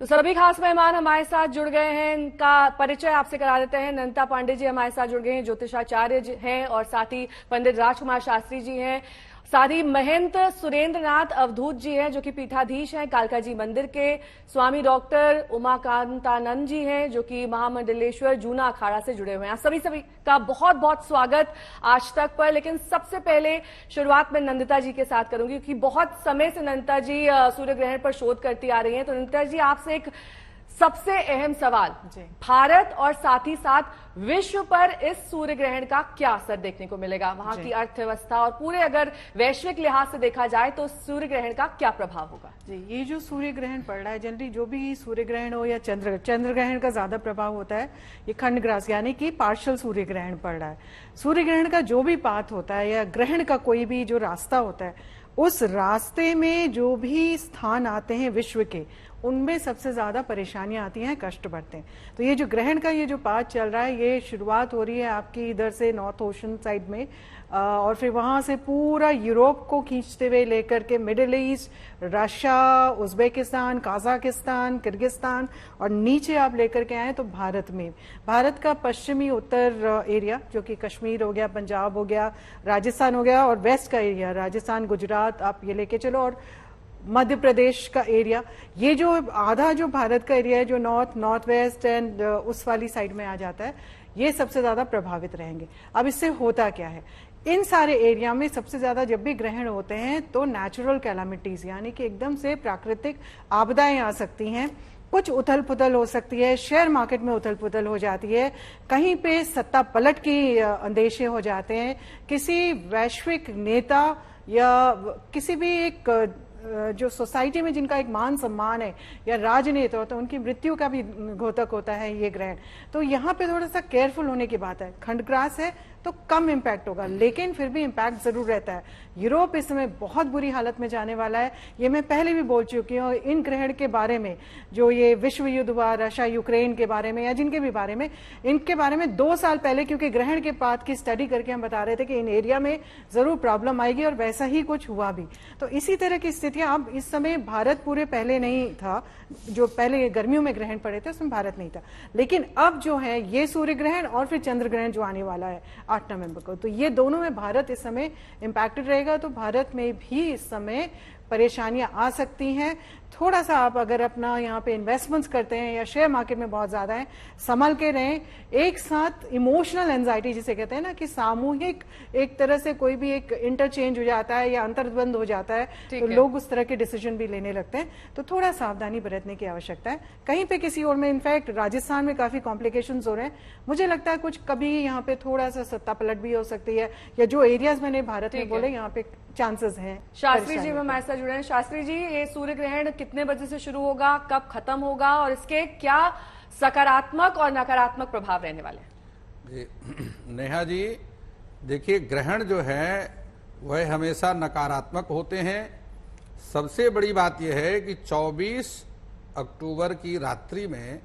तो सभी खास मेहमान हमारे साथ जुड़ गए हैं, इनका परिचय आपसे करा देते हैं। नंदिता पांडे जी हमारे साथ जुड़ गए हैं, ज्योतिषाचार्य हैं, और साथ ही पंडित राजकुमार शास्त्री जी हैं, साथ ही महंत सुरेंद्र नाथ अवधूत जी हैं जो कि पीठाधीश हैं कालका जी मंदिर के, स्वामी डॉक्टर उमाकांतानंद जी हैं जो कि महामंडलेश्वर जूना अखाड़ा से जुड़े हुए हैं। सभी का बहुत बहुत स्वागत आज तक पर। लेकिन सबसे पहले शुरुआत में नंदिता जी के साथ करूंगी क्योंकि बहुत समय से नंदिता जी सूर्य ग्रहण पर शोध करती आ रही हैं। तो नंदिता जी, आपसे एक सबसे अहम सवाल, भारत और साथ ही साथ विश्व पर इस सूर्य ग्रहण का क्या असर देखने को मिलेगा? वहां की अर्थव्यवस्था और पूरे अगर वैश्विक लिहाज से देखा जाए तो सूर्य ग्रहण का क्या प्रभाव होगा? जी, ये जो सूर्य ग्रहण पड़ रहा है, जनरली जो भी सूर्य ग्रहण हो या चंद्र ग्रहण का ज्यादा प्रभाव होता है। ये खंड ग्रास यानी कि पार्शियल सूर्य ग्रहण पड़ रहा है। सूर्य ग्रहण का जो भी पाथ होता है या ग्रहण का कोई भी जो रास्ता होता है, उस रास्ते में जो भी स्थान आते हैं विश्व के, उनमें सबसे ज्यादा परेशानियां आती हैं, कष्ट बढ़ते हैं। तो ये जो ग्रहण का ये जो पाथ चल रहा है, ये शुरुआत हो रही है आपकी इधर से नॉर्थ ओशन साइड में, और फिर वहां से पूरा यूरोप को खींचते हुए लेकर के middle east, Russia, Uzbekistan, Kazakhstan, Kyrgyzstan, और नीचे आप लेकर के आए तो भारत में, भारत का पश्चिमी उत्तर एरिया जो कि कश्मीर हो गया, पंजाब हो गया, राजस्थान हो गया, और वेस्ट का एरिया राजस्थान, गुजरात, आप ये लेके चलो, और मध्य प्रदेश का एरिया, ये जो आधा जो भारत का एरिया है जो नॉर्थ वेस्ट एंड उस वाली साइड में आ जाता है, ये सबसे ज्यादा प्रभावित रहेंगे। अब इससे होता क्या है, इन सारे एरिया में सबसे ज्यादा जब भी ग्रहण होते हैं तो नेचुरल कैलामिटीज यानी कि एकदम से प्राकृतिक आपदाएं आ सकती हैं, कुछ उथल पुथल हो सकती है, शेयर मार्केट में उथल पुथल हो जाती है, कहीं पे सत्ता पलट की अंदेशे हो जाते हैं, किसी वैश्विक नेता या किसी भी एक जो सोसाइटी में जिनका एक मान सम्मान है या राजनेता होता है, उनकी मृत्यु का भी घोतक होता है ये ग्रहण। तो यहाँ पे थोड़ा सा केयरफुल होने की बात है। खंडग्रास है तो कम इम्पैक्ट होगा, लेकिन फिर भी इम्पैक्ट जरूर रहता है। यूरोप इस समय बहुत बुरी हालत में जाने वाला है, ये मैं पहले भी बोल चुकी हूँ। इन ग्रहण के बारे में जो ये विश्व युद्ध हुआ, रशिया यूक्रेन के बारे में या जिनके भी बारे में, इनके बारे में 2 साल पहले क्योंकि ग्रहण के पाथ की स्टडी करके हम बता रहे थे कि इन एरिया में जरूर प्रॉब्लम आएगी, और वैसा ही कुछ हुआ भी। तो इसी तरह की स्थितियां अब इस समय, भारत पूरे पहले नहीं था, जो पहले गर्मियों में ग्रहण पड़े थे उसमें भारत नहीं था, लेकिन अब जो है ये सूर्य ग्रहण और फिर चंद्र ग्रहण जो आने वाला है 8 नवंबर को, तो ये दोनों में भारत इस समय इम्पैक्टेड रहेगा। तो भारत में भी इस समय परेशानियां आ सकती हैं। थोड़ा सा आप अगर अपना यहाँ पे इन्वेस्टमेंट्स करते हैं या शेयर मार्केट में बहुत ज्यादा है, संभल के रहें। एक साथ इमोशनल एंजाइटी जिसे कहते हैं ना, कि सामूहिक एक तरह से कोई भी एक इंटरचेंज हो जाता है या अंतर्द्वंद हो जाता है तो लोग उस तरह के डिसीजन भी लेने लगते हैं। तो थोड़ा सावधानी बरतने की आवश्यकता है। कहीं पे किसी और में, इनफैक्ट राजस्थान में काफी कॉम्प्लिकेशंस हो रहे हैं, मुझे लगता है कुछ कभी यहाँ पे थोड़ा सा सत्ता पलट भी हो सकती है, या जो एरियाज मैंने भारत में बोले यहाँ पे चांसेस हैं। शास्त्री जी हमारे साथ जुड़े हैं। शास्त्री जी, ये सूर्य ग्रहण कितने बजे से शुरू होगा, कब खत्म होगा, और इसके क्या सकारात्मक और नकारात्मक प्रभाव रहने वाले हैं? नेहा जी, देखिए, ग्रहण जो है वह हमेशा नकारात्मक होते हैं। सबसे बड़ी बात यह है कि 24 अक्टूबर की रात्रि में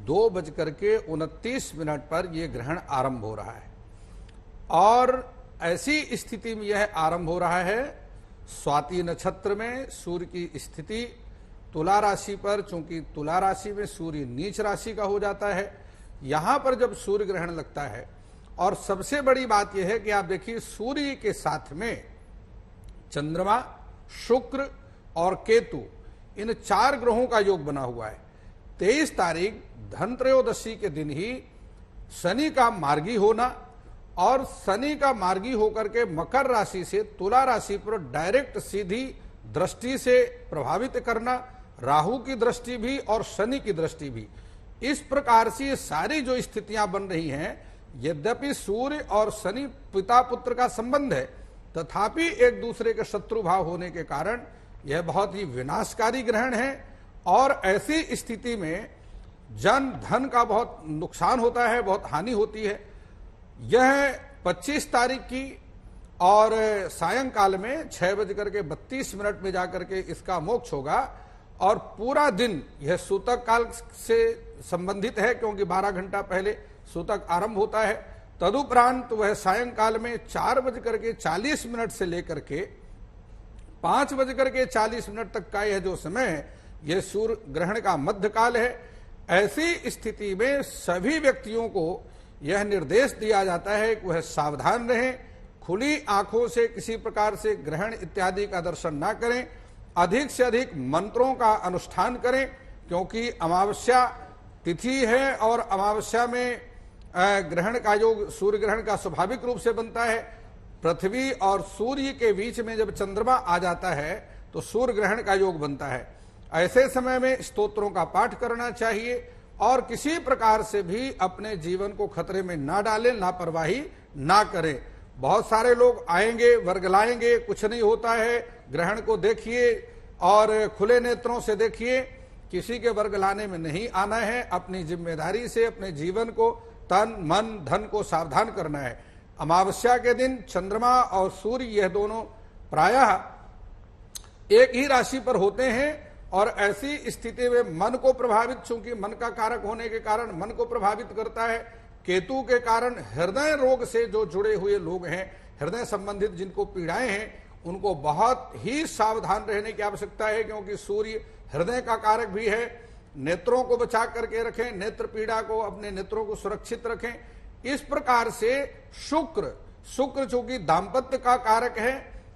2:29 पर यह ग्रहण आरंभ हो रहा है, और ऐसी स्थिति में यह आरंभ हो रहा है स्वाति नक्षत्र में। सूर्य की स्थिति तुला राशि पर, चूंकि तुला राशि में सूर्य नीच राशि का हो जाता है, यहां पर जब सूर्य ग्रहण लगता है, और सबसे बड़ी बात यह है कि आप देखिए सूर्य के साथ में चंद्रमा, शुक्र और केतु, इन 4 ग्रहों का योग बना हुआ है। 23 तारीख धनत्रयोदशी के दिन ही शनि का मार्गी होना, और शनि का मार्गी होकर के मकर राशि से तुला राशि पर डायरेक्ट सीधी दृष्टि से प्रभावित करना, राहु की दृष्टि भी और शनि की दृष्टि भी, इस प्रकार से ये सारी जो स्थितियां बन रही हैं, यद्यपि सूर्य और शनि पिता पुत्र का संबंध है, तथापि एक दूसरे के शत्रु भाव होने के कारण यह बहुत ही विनाशकारी ग्रहण है। और ऐसी स्थिति में जन धन का बहुत नुकसान होता है, बहुत हानि होती है। यह 25 तारीख की और सायंकाल में 6:32 में जाकर के इसका मोक्ष होगा, और पूरा दिन यह सूतक काल से संबंधित है क्योंकि 12 घंटा पहले सूतक आरंभ होता है। तदुपरांत वह सायंकाल में 4:40 से लेकर के 5:40 तक का यह जो समय है, यह सूर्य ग्रहण का मध्यकाल है। ऐसी स्थिति में सभी व्यक्तियों को यह निर्देश दिया जाता है कि वह सावधान रहें, खुली आंखों से किसी प्रकार से ग्रहण इत्यादि का दर्शन ना करें, अधिक से अधिक मंत्रों का अनुष्ठान करें, क्योंकि अमावस्या तिथि है और अमावस्या में ग्रहण का योग सूर्य ग्रहण का स्वाभाविक रूप से बनता है। पृथ्वी और सूर्य के बीच में जब चंद्रमा आ जाता है तो सूर्य ग्रहण का योग बनता है। ऐसे समय में स्तोत्रों का पाठ करना चाहिए और किसी प्रकार से भी अपने जीवन को खतरे में ना डालें, लापरवाही ना करें। बहुत सारे लोग आएंगे, वर्गलाएंगे, कुछ नहीं होता है, ग्रहण को देखिए और खुले नेत्रों से देखिए। किसी के वर्गलाने में नहीं आना है, अपनी जिम्मेदारी से अपने जीवन को, तन मन धन को सावधान करना है। अमावस्या के दिन चंद्रमा और सूर्य यह दोनों प्रायः एक ही राशि पर होते हैं और ऐसी स्थिति में मन को प्रभावित, चूंकि मन का कारक होने के कारण मन को प्रभावित करता है। केतु के कारण हृदय रोग से जो जुड़े हुए लोग हैं, हृदय संबंधित जिनको पीड़ाएं हैं, उनको बहुत ही सावधान रहने की आवश्यकता है, क्योंकि सूर्य हृदय का कारक भी है। नेत्रों को बचा करके रखें, नेत्र पीड़ा को, अपने नेत्रों को सुरक्षित रखें। इस प्रकार से शुक्र चूंकि दाम्पत्य का कारक है,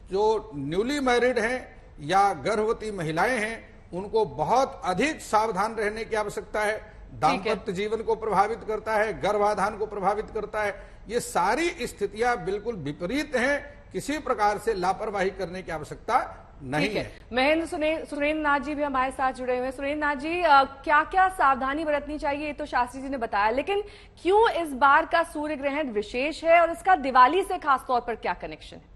जो न्यूली मैरिड हैं या गर्भवती महिलाएं हैं, उनको बहुत अधिक सावधान रहने की आवश्यकता है। दाम्पत्य जीवन को प्रभावित करता है, गर्भाधान को प्रभावित करता है। ये सारी स्थितियां बिल्कुल विपरीत हैं, किसी प्रकार से लापरवाही करने की आवश्यकता नहीं है। महेंद्र सुरेंद्र नाथ जी भी हमारे साथ जुड़े हुए हैं। सुरेंद्र नाथ जी, क्या क्या सावधानी बरतनी चाहिए ये तो शास्त्री जी ने बताया, लेकिन क्यों इस बार का सूर्य ग्रहण विशेष है और इसका दिवाली से खास तौर पर क्या कनेक्शन है?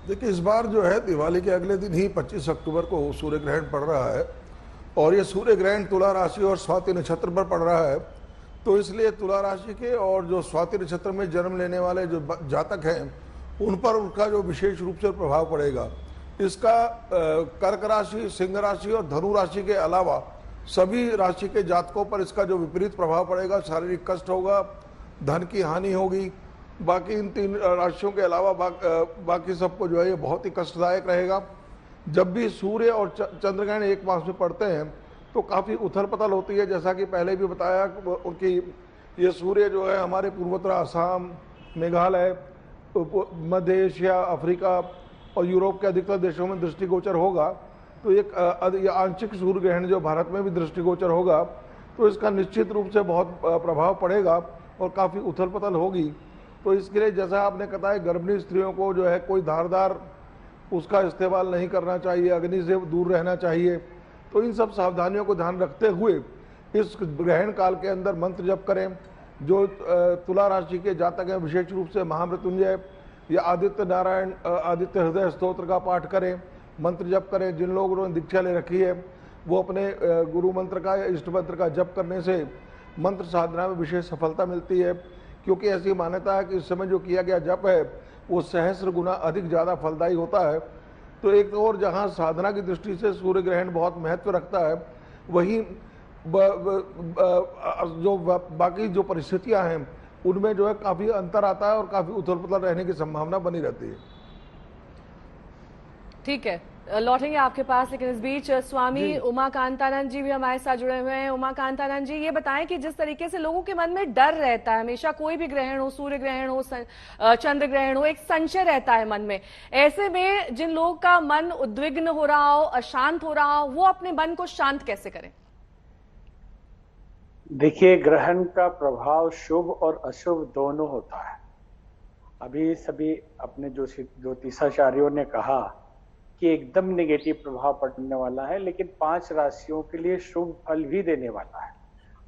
देखिए, इस बार जो है दिवाली के अगले दिन ही 25 अक्टूबर को सूर्य ग्रहण पड़ रहा है और ये सूर्य ग्रहण तुला राशि और स्वाति नक्षत्र पर पड़ रहा है। तो इसलिए तुला राशि के और जो स्वाति नक्षत्र में जन्म लेने वाले जो जातक हैं, उन पर उनका जो विशेष रूप से प्रभाव पड़ेगा। इसका कर्क राशि, सिंह राशि और धनु राशि के अलावा सभी राशि के जातकों पर इसका जो विपरीत प्रभाव पड़ेगा, शारीरिक कष्ट होगा, धन की हानि होगी। बाकी इन तीन राशियों के अलावा बाकी सबको जो है ये बहुत ही कष्टदायक रहेगा। जब भी सूर्य और चंद्रग्रहण एक मास में पड़ते हैं तो काफ़ी उथल पुथल होती है। जैसा कि पहले भी बताया कि ये सूर्य जो है हमारे पूर्वोत्तर असम, मेघालय, मध्य एशिया, अफ्रीका और यूरोप के अधिकतर देशों में दृष्टिगोचर होगा। तो एक आंशिक सूर्य ग्रहण जो भारत में भी दृष्टिगोचर होगा, तो इसका निश्चित रूप से बहुत प्रभाव पड़ेगा और काफ़ी उथल पुथल होगी। तो इसके लिए जैसा आपने बताया, गर्भिणी स्त्रियों को जो है कोई धारदार उसका इस्तेमाल नहीं करना चाहिए, अग्नि से दूर रहना चाहिए। तो इन सब सावधानियों को ध्यान रखते हुए इस ग्रहण काल के अंदर मंत्र जप करें। जो तुला राशि के जातक हैं, विशेष रूप से महामृत्युंजय या आदित्य नारायण, आदित्य हृदय स्तोत्र का पाठ करें, मंत्र जप करें। जिन लोगों ने दीक्षा ले रखी है वो अपने गुरु मंत्र का या इष्ट मंत्र का जप करने से मंत्र साधना में विशेष सफलता मिलती है, क्योंकि ऐसी मान्यता है कि इस समय जो किया गया जप है वो सहस्र गुना अधिक ज़्यादा फलदायी होता है। तो एक और जहाँ साधना की दृष्टि से सूर्य ग्रहण बहुत महत्व रखता है, वहीं जो बाकी जो परिस्थितियां हैं उनमें जो है काफ़ी अंतर आता है और काफ़ी उथल पुथल रहने की संभावना बनी रहती है। ठीक है, लौटेंगे आपके पास, लेकिन इस बीच स्वामी उमाकांतानंद जी भी हमारे साथ जुड़े हुए हैं। उमाकांतानंद जी, ये बताएं कि जिस तरीके से लोगों के मन में डर रहता है, हमेशा कोई भी ग्रहण हो, सूर्य ग्रहण हो, चंद्र ग्रहण हो, एक संशय रहता है मन में। ऐसे में जिन लोगों का मन उद्विग्न हो रहा हो, अशांत हो रहा हो, वो अपने मन को शांत कैसे करें? देखिए, ग्रहण का प्रभाव शुभ और अशुभ दोनों होता है। अभी सभी अपने जो ज्योतिषाचार्यों ने कहा कि एकदम नेगेटिव प्रभाव पड़ने वाला है, लेकिन 5 राशियों के लिए शुभ फल भी देने वाला है।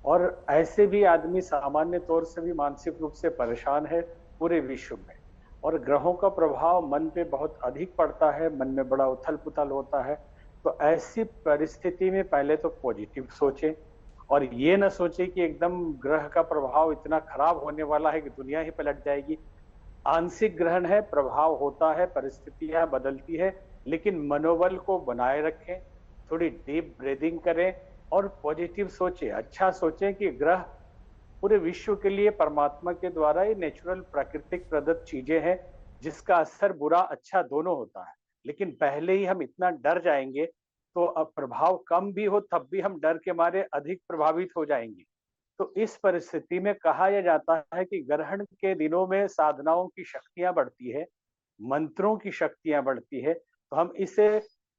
और ऐसे भी आदमी सामान्य तौर से भी मानसिक रूप से परेशान है पूरे विश्व में, और ग्रहों का प्रभाव मन पे बहुत अधिक पड़ता है, मन में बड़ा उथल पुथल होता है। तो ऐसी परिस्थिति में पहले तो पॉजिटिव सोचें और ये न सोचे कि एकदम ग्रह का प्रभाव इतना खराब होने वाला है कि दुनिया ही पलट जाएगी। आंशिक ग्रहण है, प्रभाव होता है, परिस्थितियां बदलती है, लेकिन मनोबल को बनाए रखें, थोड़ी डीप ब्रीदिंग करें और पॉजिटिव सोचें, अच्छा सोचें कि ग्रह पूरे विश्व के लिए परमात्मा के द्वारा ये नेचुरल प्राकृतिक प्रदत्त चीजें हैं, जिसका असर बुरा अच्छा दोनों होता है। लेकिन पहले ही हम इतना डर जाएंगे तो अब प्रभाव कम भी हो तब भी हम डर के मारे अधिक प्रभावित हो जाएंगे। तो इस परिस्थिति में कहा यह जाता है कि ग्रहण के दिनों में साधनाओं की शक्तियां बढ़ती है, मंत्रों की शक्तियां बढ़ती है। तो हम इसे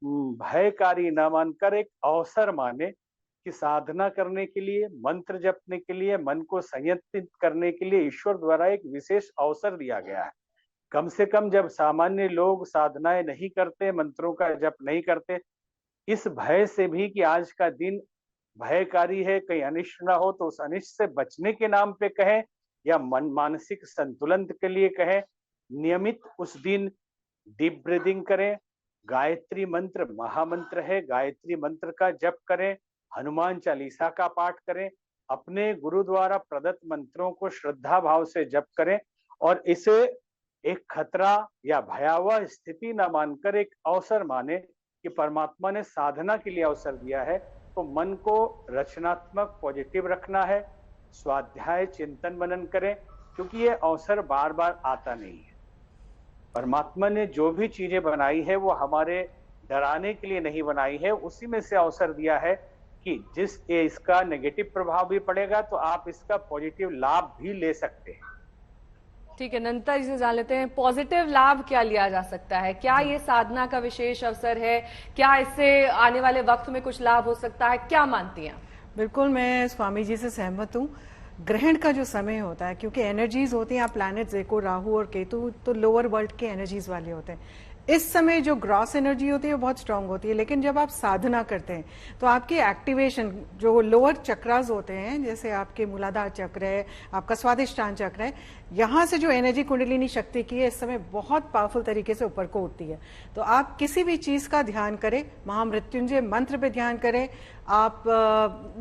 भयकारी न मानकर एक अवसर माने कि साधना करने के लिए, मंत्र जपने के लिए, मन को संयंत्रित करने के लिए ईश्वर द्वारा एक विशेष अवसर दिया गया है। कम से कम जब सामान्य लोग साधनाएं नहीं करते, मंत्रों का जप नहीं करते, इस भय से भी कि आज का दिन भयकारी है, कहीं अनिष्ट ना हो, तो उस अनिष्ट से बचने के नाम पे कहें या मानसिक संतुलन के लिए कहें, नियमित उस दिन डीप ब्रीदिंग करें, गायत्री मंत्र महामंत्र है, गायत्री मंत्र का जप करें, हनुमान चालीसा का पाठ करें, अपने गुरु द्वारा प्रदत्त मंत्रों को श्रद्धा भाव से जप करें और इसे एक खतरा या भयावह स्थिति न मानकर एक अवसर माने कि परमात्मा ने साधना के लिए अवसर दिया है। तो मन को रचनात्मक पॉजिटिव रखना है, स्वाध्याय चिंतन मनन करें, क्योंकि ये अवसर बार बार आता नहीं है। परमात्मा ने जो भी चीजें बनाई है वो हमारे डराने के लिए नहीं बनाई है, उसी में से अवसर दिया है कि इसका नेगेटिव प्रभाव भी पड़ेगा तो आप इसका पॉजिटिव लाभ भी ले सकते हैं। ठीक है, नंता जी से जान लेते हैं, पॉजिटिव लाभ क्या लिया जा सकता है? क्या ये साधना का विशेष अवसर है? क्या इससे आने वाले वक्त में कुछ लाभ हो सकता है? क्या मानती हैं? बिल्कुल, मैं स्वामी जी से सहमत हूँ। ग्रहण का जो समय होता है, क्योंकि एनर्जीज होती हैं, आप प्लैनेट्स देखो, राहु और केतु तो लोअर वर्ल्ड के एनर्जीज वाले होते हैं। इस समय जो ग्रॉस एनर्जी होती है वो बहुत स्ट्रांग होती है, लेकिन जब आप साधना करते हैं तो आपकी एक्टिवेशन जो लोअर चक्रास होते हैं, जैसे आपके मूलाधार चक्र है, आपका स्वादिष्टान चक्र है, यहाँ से जो एनर्जी कुंडलिनी शक्ति की है इस समय बहुत पावरफुल तरीके से ऊपर को उठती है। तो आप किसी भी चीज का ध्यान करें, महामृत्युंजय मंत्र पे ध्यान करें, आप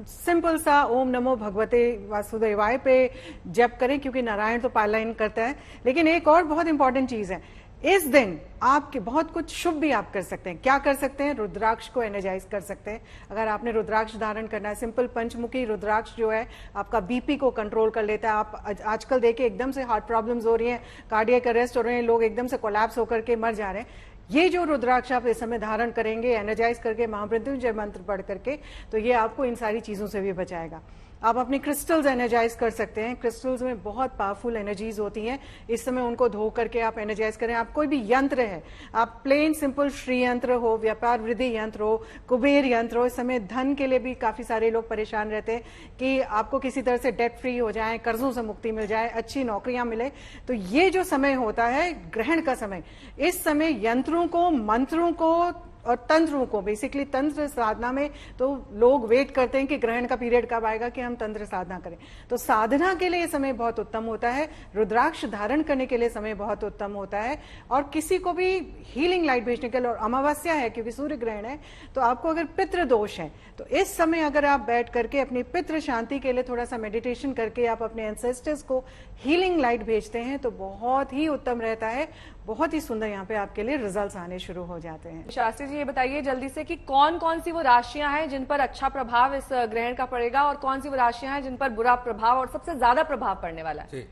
सिंपल सा ओम नमो भगवते वासुदेवाय पे जप करें, क्योंकि नारायण तो पारायण करता है। लेकिन एक और बहुत इंपॉर्टेंट चीज है, इस दिन आपके बहुत कुछ शुभ भी आप कर सकते हैं। क्या कर सकते हैं? रुद्राक्ष को एनर्जाइज कर सकते हैं। अगर आपने रुद्राक्ष धारण करना है, सिंपल पंचमुखी रुद्राक्ष जो है आपका बीपी को कंट्रोल कर लेता है। आप आजकल देखिए एकदम से हार्ट प्रॉब्लम्स हो रही हैं, कार्डियक अरेस्ट हो रहे हैं, लोग एकदम से कोलैप्स होकर के मर जा रहे हैं। ये जो रुद्राक्ष आप इस समय धारण करेंगे एनर्जाइज करके, महामृत्युंजय मंत्र पढ़ करके, तो ये आपको इन सारी चीजों से भी बचाएगा। आप अपने क्रिस्टल्स एनर्जाइज कर सकते हैं। क्रिस्टल्स में बहुत पावरफुल एनर्जीज होती हैं, इस समय उनको धो करके आप एनर्जाइज करें। आप कोई भी यंत्र है, आप प्लेन सिंपल श्री यंत्र हो, व्यापार वृद्धि यंत्र हो, कुबेर यंत्र हो, इस समय धन के लिए भी काफी सारे लोग परेशान रहते हैं कि आपको किसी तरह से डेट फ्री हो जाए, कर्जों से मुक्ति मिल जाए, अच्छी नौकरियां मिले। तो ये जो समय होता है ग्रहण का समय, इस समय यंत्रों को, मंत्रों को और तंत्रों को, बेसिकली तंत्र साधना में तो लोग वेट करते हैं कि ग्रहण का पीरियड कब आएगा कि हम तंत्र साधना करें। तो साधना के लिए समय बहुत उत्तम होता है, रुद्राक्ष धारण करने के लिए समय बहुत उत्तम होता है। और किसी को भी हीलिंग लाइट भेजने के लिए, और अमावस्या है क्योंकि सूर्य ग्रहण है, तो आपको अगर पितृ दोष है तो इस समय अगर आप बैठ करके अपनी पितृ शांति के लिए थोड़ा सा मेडिटेशन करके आप अपने एंसेस्टर्स को हीलिंग लाइट भेजते हैं तो बहुत ही उत्तम रहता है। बहुत ही सुंदर यहाँ पे आपके लिए रिजल्ट्स आने शुरू हो जाते हैं। शास्त्री जी, ये बताइए जल्दी से कि कौन कौन सी वो राशियां हैं जिन पर अच्छा प्रभाव इस ग्रहण का पड़ेगा और कौन सी वो राशियां हैं जिन पर बुरा प्रभाव और सबसे ज्यादा प्रभाव पड़ने वाला है?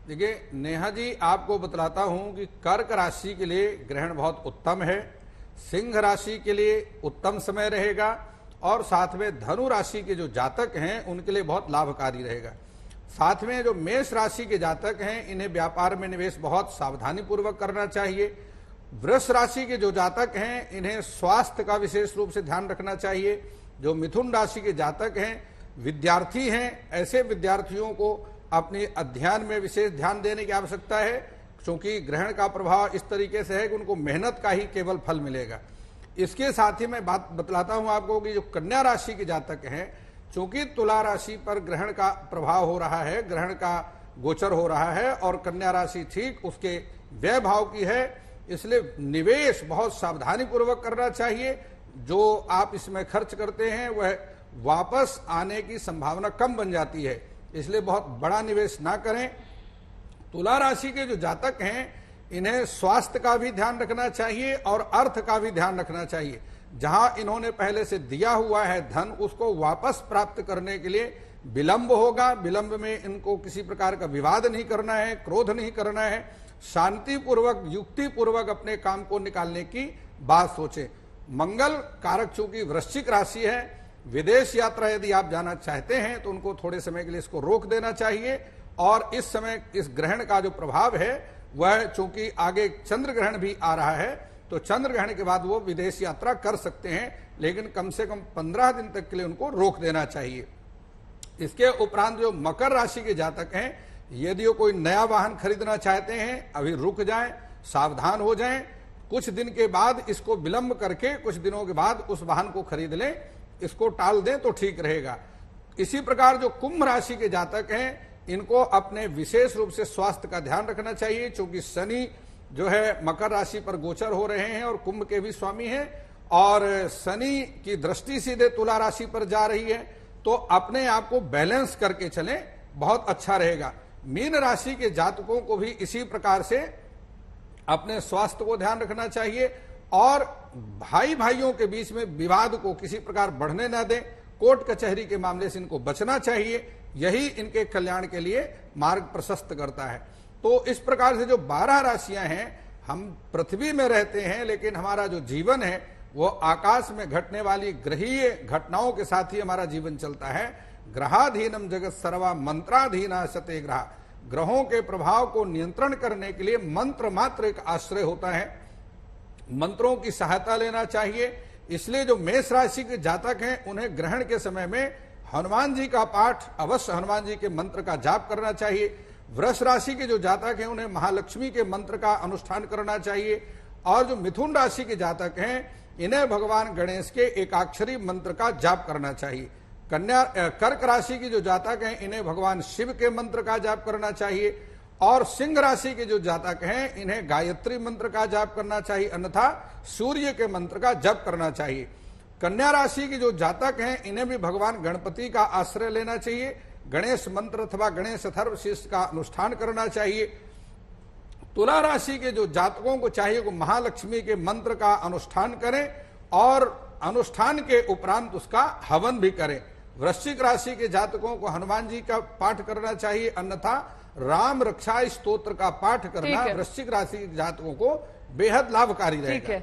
देखिए नेहा जी, आपको बतलाता हूं कि कर्क राशि के लिए ग्रहण बहुत उत्तम है, सिंह राशि के लिए उत्तम समय रहेगा और साथ में धनु राशि के जो जातक हैं उनके लिए बहुत लाभकारी रहेगा। साथ में जो मेष राशि के जातक हैं इन्हें व्यापार में निवेश बहुत सावधानी पूर्वक करना चाहिए। वृष राशि के जो जातक हैं इन्हें स्वास्थ्य का विशेष रूप से ध्यान रखना चाहिए। जो मिथुन राशि के जातक हैं, विद्यार्थी हैं, ऐसे विद्यार्थियों को अपने अध्ययन में विशेष ध्यान देने की आवश्यकता है, क्योंकि ग्रहण का प्रभाव इस तरीके से है कि उनको मेहनत का ही केवल फल मिलेगा। इसके साथ ही मैं बात बतलाता हूं आपको कि जो कन्या राशि के जातक हैं, चूंकि तुला राशि पर ग्रहण का प्रभाव हो रहा है, ग्रहण का गोचर हो रहा है और कन्या राशि ठीक उसके व्यय भाव की है, इसलिए निवेश बहुत सावधानी पूर्वक करना चाहिए। जो आप इसमें खर्च करते हैं वह वापस आने की संभावना कम बन जाती है, इसलिए बहुत बड़ा निवेश ना करें। तुला राशि के जो जातक हैं इन्हें स्वास्थ्य का भी ध्यान रखना चाहिए और अर्थ का भी ध्यान रखना चाहिए। जहां इन्होंने पहले से दिया हुआ है धन, उसको वापस प्राप्त करने के लिए विलंब होगा। विलंब में इनको किसी प्रकार का विवाद नहीं करना है, क्रोध नहीं करना है, शांति पूर्वक, युक्ति पूर्वक अपने काम को निकालने की बात सोचे। मंगल कारक चूंकि वृश्चिक राशि है, विदेश यात्रा यदि आप जाना चाहते हैं तो उनको थोड़े समय के लिए इसको रोक देना चाहिए। और इस समय इस ग्रहण का जो प्रभाव है वह चूंकि आगे चंद्र ग्रहण भी आ रहा है, तो चंद्र ग्रहण के बाद वो विदेश यात्रा कर सकते हैं, लेकिन कम से कम 15 दिन तक के लिए उनको रोक देना चाहिए। इसके उपरांत जो मकर राशि के जातक हैं, यदि वो कोई नया वाहन खरीदना चाहते हैं, अभी रुक जाएं, सावधान हो जाएं, कुछ दिन के बाद इसको विलंब करके कुछ दिनों के बाद उस वाहन को खरीद लें, इसको टाल दें तो ठीक रहेगा। इसी प्रकार जो कुंभ राशि के जातक हैं, इनको अपने विशेष रूप से स्वास्थ्य का ध्यान रखना चाहिए, क्योंकि शनि जो है मकर राशि पर गोचर हो रहे हैं और कुंभ के भी स्वामी हैं, और शनि की दृष्टि सीधे तुला राशि पर जा रही है, तो अपने आप को बैलेंस करके चलें, बहुत अच्छा रहेगा। मीन राशि के जातकों को भी इसी प्रकार से अपने स्वास्थ्य को ध्यान रखना चाहिए और भाई भाइयों के बीच में विवाद को किसी प्रकार बढ़ने न दें, कोर्ट कचहरी के मामले से इनको बचना चाहिए, यही इनके कल्याण के लिए मार्ग प्रशस्त करता है। तो इस प्रकार से जो 12 राशियां हैं, हम पृथ्वी में रहते हैं, लेकिन हमारा जो जीवन है वो आकाश में घटने वाली ग्रहीय घटनाओं के साथ ही हमारा जीवन चलता है। ग्रहाधीनम जगत सर्वा मंत्राधीना सते ग्रह, ग्रहों के प्रभाव को नियंत्रण करने के लिए मंत्र मात्र एक आश्रय होता है, मंत्रों की सहायता लेना चाहिए। इसलिए जो मेष राशि के जातक हैं, उन्हें ग्रहण के समय में हनुमान जी का पाठ अवश्य, हनुमान जी के मंत्र का जाप करना चाहिए। वृष राशि के जो जातक हैं, उन्हें महालक्ष्मी के मंत्र का अनुष्ठान करना चाहिए। और जो मिथुन राशि के जातक हैं, इन्हें भगवान गणेश के एकाक्षरी मंत्र का जाप करना चाहिए। कर्क राशि की जो जातक हैं, इन्हें भगवान शिव के मंत्र का जाप करना चाहिए। और सिंह राशि के जो जातक हैं, इन्हें गायत्री मंत्र का जाप करना चाहिए, अन्यथा सूर्य के मंत्र का जप करना चाहिए। कन्या राशि के जो जातक हैं, इन्हें भी भगवान गणपति का आश्रय लेना चाहिए, गणेश मंत्र अथवा गणेश अथर्वशीर्ष का अनुष्ठान करना चाहिए। तुला राशि के जो जातकों को चाहिए वो महालक्ष्मी के मंत्र का अनुष्ठान करें और अनुष्ठान के उपरांत उसका हवन भी करें। वृश्चिक राशि के जातकों को हनुमान जी का पाठ करना चाहिए, अन्यथा राम रक्षा स्तोत्र का पाठ करना वृश्चिक राशि के जातकों को बेहद लाभकारी रहेगा।